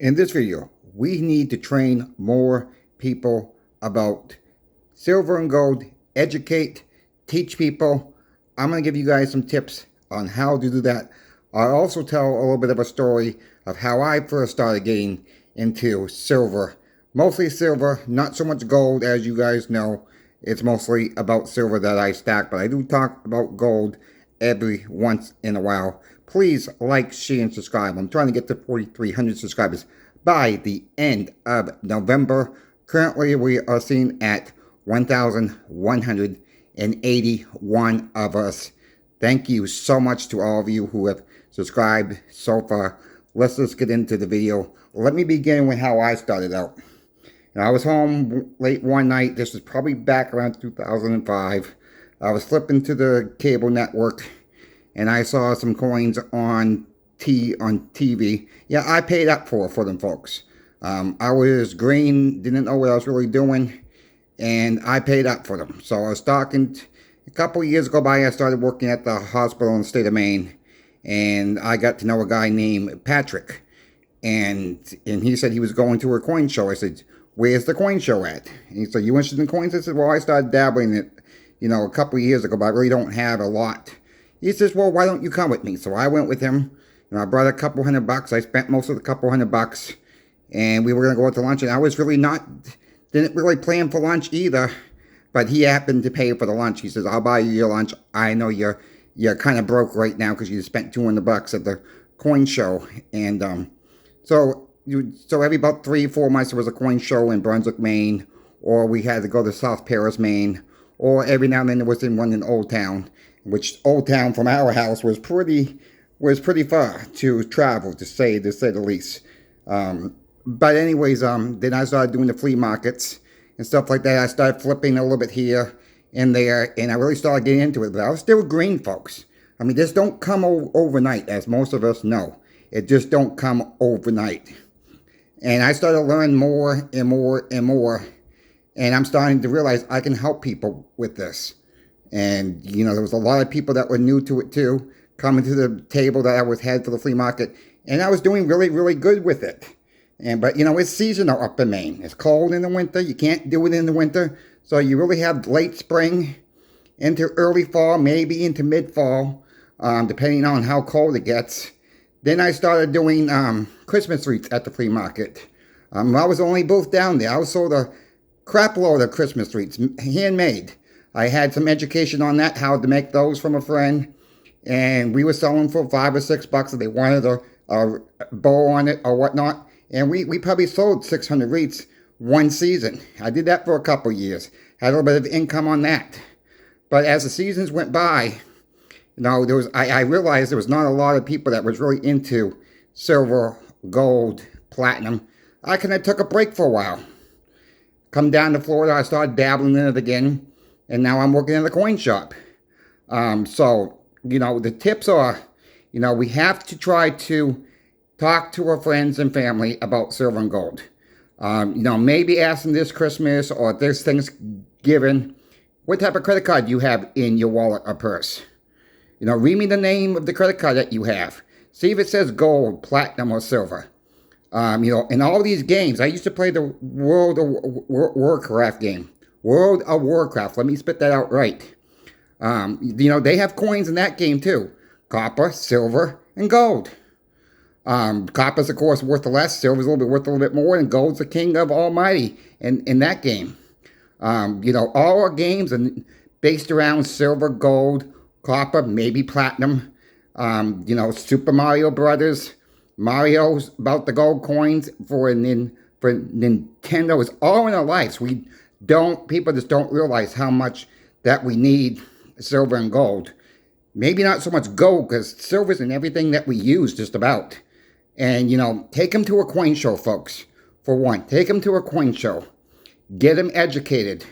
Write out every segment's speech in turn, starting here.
In this video, we need to train more people about silver and gold, educate, teach people. I'm going to give you guys some tips on how to do that. I'll also tell a little bit of a story of how I first started getting into silver. Mostly silver, not so much gold, as you guys know. It's mostly about silver that I stack, but I do talk about gold every once in a while. Please like, share, and subscribe. I'm trying to get to 4,300 subscribers by the end of November. Currently, we are seen at 1,181 of us. Thank you so much to all of you who have subscribed so far. Let's just get into the video. Let me begin with how I started out. Now, I was home late one night. This was probably back around 2005. I was flipping to the cable network, and I saw some coins on TV. Yeah, I paid up for them, folks. I was green, didn't know what I was really doing, and I paid up for them. So I was talking. A couple of years ago by, I started working at the hospital in the state of Maine, and I got to know a guy named Patrick, and he said he was going to a coin show. I said, "Where's the coin show at?" And he said, "You interested in coins?" I said, "Well, I started dabbling in it, a couple of years ago, but I really don't have a lot." He says, "Well, why don't you come with me?" So I went with him, and I brought a couple $100. I spent most of the couple $100, and we were going to go out to lunch, and I was really didn't really plan for lunch either, but he happened to pay for the lunch. He says, "I'll buy you your lunch. I know you're kind of broke right now because you spent $200 at the coin show." And so every about 3-4 months there was a coin show in Brunswick, Maine, or we had to go to South Paris, Maine, or every now and then there was one in Old Town, which Old Town from our house was pretty far to travel, to say the least. But anyways, then I started doing the flea markets and stuff like that. I started flipping a little bit here and there, and I really started getting into it. But I was still green, folks. I mean, this don't come overnight, as most of us know. It just don't come overnight. And I started learning more and more and more. And I'm starting to realize I can help people with this. And, there was a lot of people that were new to it too, coming to the table that I had for the flea market. And I was doing really, really good with it. But, it's seasonal up in Maine. It's cold in the winter. You can't do it in the winter. So you really have late spring into early fall, maybe into mid-fall, depending on how cold it gets. Then I started doing Christmas wreaths at the flea market. I was the only booth down there. I sold a crap load of Christmas wreaths, handmade. I had some education on that, how to make those from a friend. And we were selling for $5 or $6 if they wanted a bow on it or whatnot. And we probably sold 600 wreaths one season. I did that for a couple years. Had a little bit of income on that. But as the seasons went by, I realized there was not a lot of people that was really into silver, gold, platinum. I kind of took a break for a while. Come down to Florida, I started dabbling in it again, and now I'm working in the coin shop. So, the tips are, we have to try to talk to our friends and family about silver and gold. Maybe ask them this Christmas or this Thanksgiving, what type of credit card do you have in your wallet or purse? Read me the name of the credit card that you have. See if it says gold, platinum, or silver. In all these games, I used to play the World of Warcraft game. World of Warcraft. Let me spit that out right. They have coins in that game too. Copper, silver, and gold. Copper's, of course, worth less. Silver's worth a little bit more. And gold's the king of almighty in that game. All our games are based around silver, gold, copper, maybe platinum. Super Mario Brothers. Mario's about the gold coins for Nintendo. It's all in our lives. People just don't realize how much that we need silver and gold. Maybe not so much gold, because silver's in everything that we use just about. And, take them to a coin show, folks. For one, take them to a coin show. Get them educated.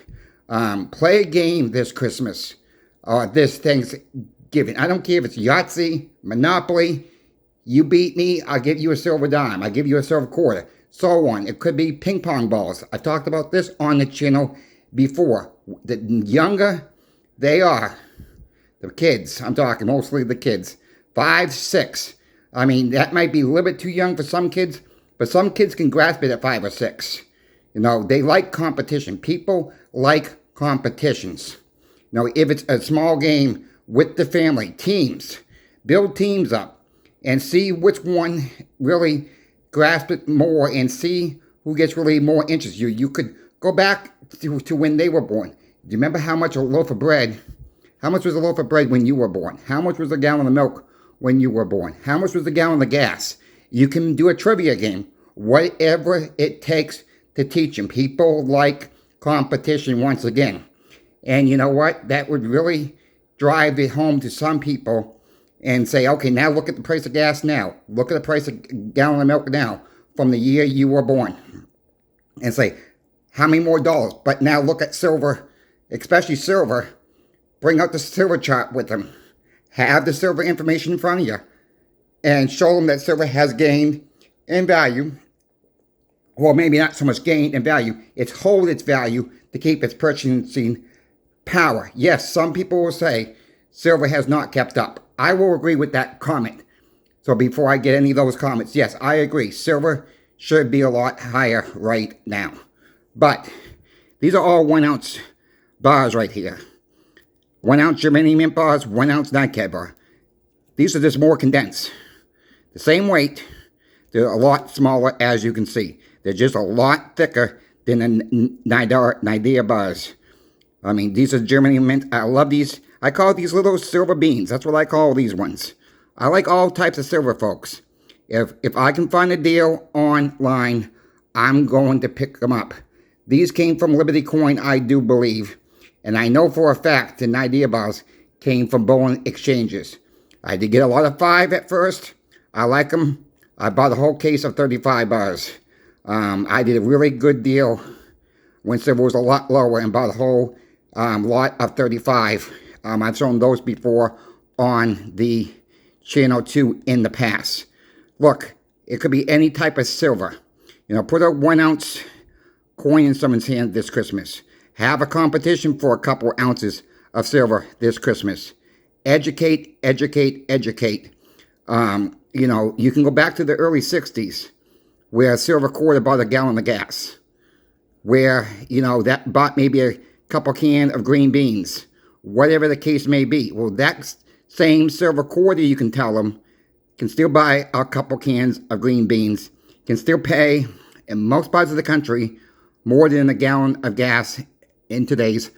Play a game this Christmas or this Thanksgiving. I don't care if it's Yahtzee, Monopoly. You beat me, I'll give you a silver dime. I'll give you a silver quarter. So on. It could be ping pong balls. I've talked about this on the channel before. The younger they are, the kids, I'm talking mostly the kids, 5, 6. I mean, that might be a little bit too young for some kids, But some kids can grasp it at 5 or 6. You know, they like competition. People like competitions. You know, if it's a small game with the family, teams, build teams up and see which one really grasp it more and see who gets really more interest. You could go back to when they were born. Do you remember how much a loaf of bread, how much was a loaf of bread when you were born? How much was a gallon of milk when you were born? How much was a gallon of gas? You can do a trivia game, whatever it takes to teach them. People like competition once again. And you know what? That would really drive it home to some people and say, okay, now look at the price of gas now. Look at the price of a gallon of milk now from the year you were born. And say, how many more dollars? But now look at silver, especially silver. Bring out the silver chart with them. Have the silver information in front of you. And show them that silver has gained in value. Well, maybe not so much gain in value. It's hold its value to keep its purchasing power. Yes, some people will say silver has not kept up. I will agree with that comment. So before I get any of those comments, yes, I agree. Silver should be a lot higher right now. But these are all 1 ounce bars right here. 1 ounce Germanium mint bars, 1 ounce nightcap bar. These are just more condensed. The same weight. They're a lot smaller, as you can see. They're just a lot thicker than the Nidea bars. I mean, these are Germanium mint. I love these. I call these little silver beans. That's what I call these ones. I like all types of silver, folks. If I can find a deal online, I'm going to pick them up. These came from Liberty Coin, I do believe. And I know for a fact the Nidea bars came from Bowen Exchanges. I did get a lot of 5 at first. I like them. I bought a whole case of 35 bars. I did a really good deal when silver was a lot lower and bought a whole lot of 35. I've shown those before on the channel too in the past. Look, it could be any type of silver. You know, put a 1 ounce coin in someone's hand this Christmas. Have a competition for a couple ounces of silver this Christmas. Educate, educate, educate. You know, you can go back to the early 60s where a silver quarter bought a gallon of gas. Where, you know, that bought maybe a couple can of green beans. Whatever the case may be. Well, that same silver quarter, you can tell them, can still buy a couple cans of green beans. Can still pay, in most parts of the country, more than a gallon of gas in today's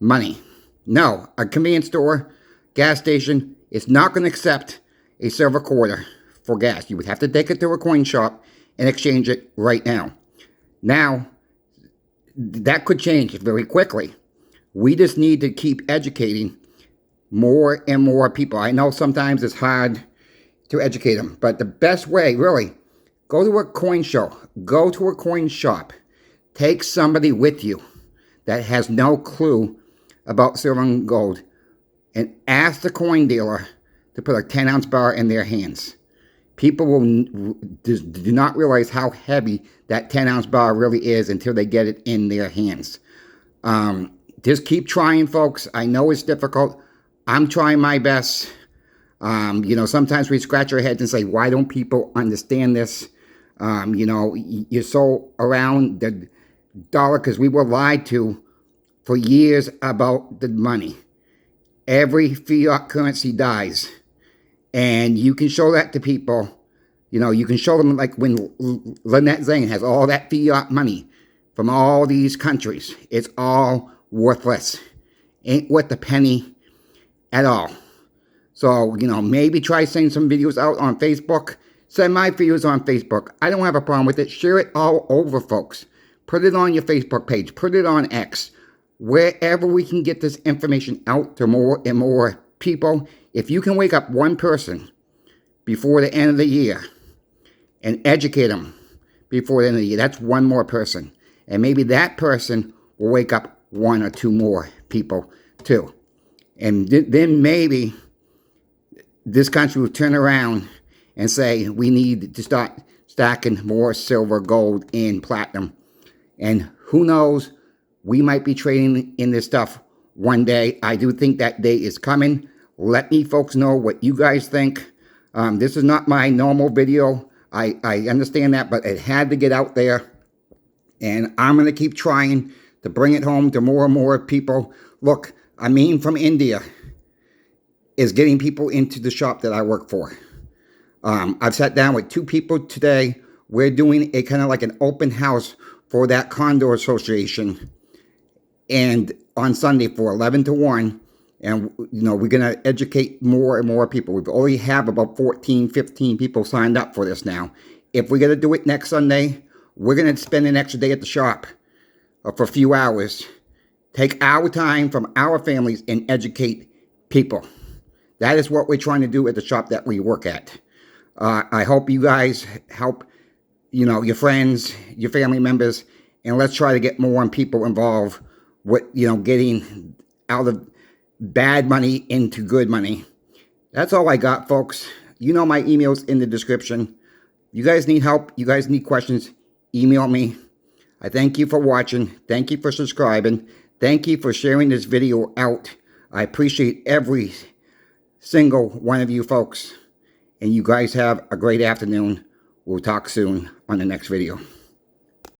money. No, a convenience store, gas station, is not going to accept a silver quarter for gas. You would have to take it to a coin shop and exchange it right now. Now, that could change very quickly. We just need to keep educating more and more people. I know sometimes it's hard to educate them, but the best way, really, go to a coin show. Go to a coin shop. Take somebody with you that has no clue about silver and gold and ask the coin dealer to put a 10 ounce bar in their hands. People will do not realize how heavy that 10 ounce bar really is until they get it in their hands. Just keep trying, folks. I know it's difficult. I'm trying my best. You know, sometimes we scratch our heads and say, why don't people understand this? You know, you're so around the dollar because we were lied to for years about the money. Every fiat currency dies. And you can show that to people. You know, you can show them like when Lynette Zane has all that fiat money from all these countries. It's all worthless. Ain't worth a penny at all. So, you know, maybe try sending some videos out on Facebook. Send my videos on Facebook. I don't have a problem with it. Share it all over, folks. Put it on your Facebook page. Put it on X. Wherever we can get this information out to more and more people. If you can wake up one person before the end of the year and educate them before the end of the year, that's one more person. And maybe that person will wake up 1 or 2 more people too. And then maybe this country will turn around and say we need to start stacking more silver, gold, and platinum. And who knows, we might be trading in this stuff one day. I do think that day is coming. Let me folks know what you guys think. This is not my normal video. I understand that, but it had to get out there. And I'm going to keep trying to bring it home to more and more people. Look, Amin from India is getting people into the shop that I work for. I've sat down with 2 people today. We're doing a kind of like an open house for that condo association, and on Sunday for 11 to 1. And, you know, we're going to educate more and more people. We've already have about 14, 15 people signed up for this now. If we're going to do it next Sunday, we're going to spend an extra day at the shop for a few hours. Take our time from our families and educate people. That is what we're trying to do at the shop that we work at. I hope you guys help, you know, your friends, your family members, and let's try to get more people involved with, you know, getting out of bad money into good money. That's all I got, folks. You know my email's in the description. You guys need help. You guys need questions. Email me. I thank you for watching. Thank you for subscribing. Thank you for sharing this video out. I appreciate every single one of you folks. And you guys have a great afternoon. We'll talk soon on the next video.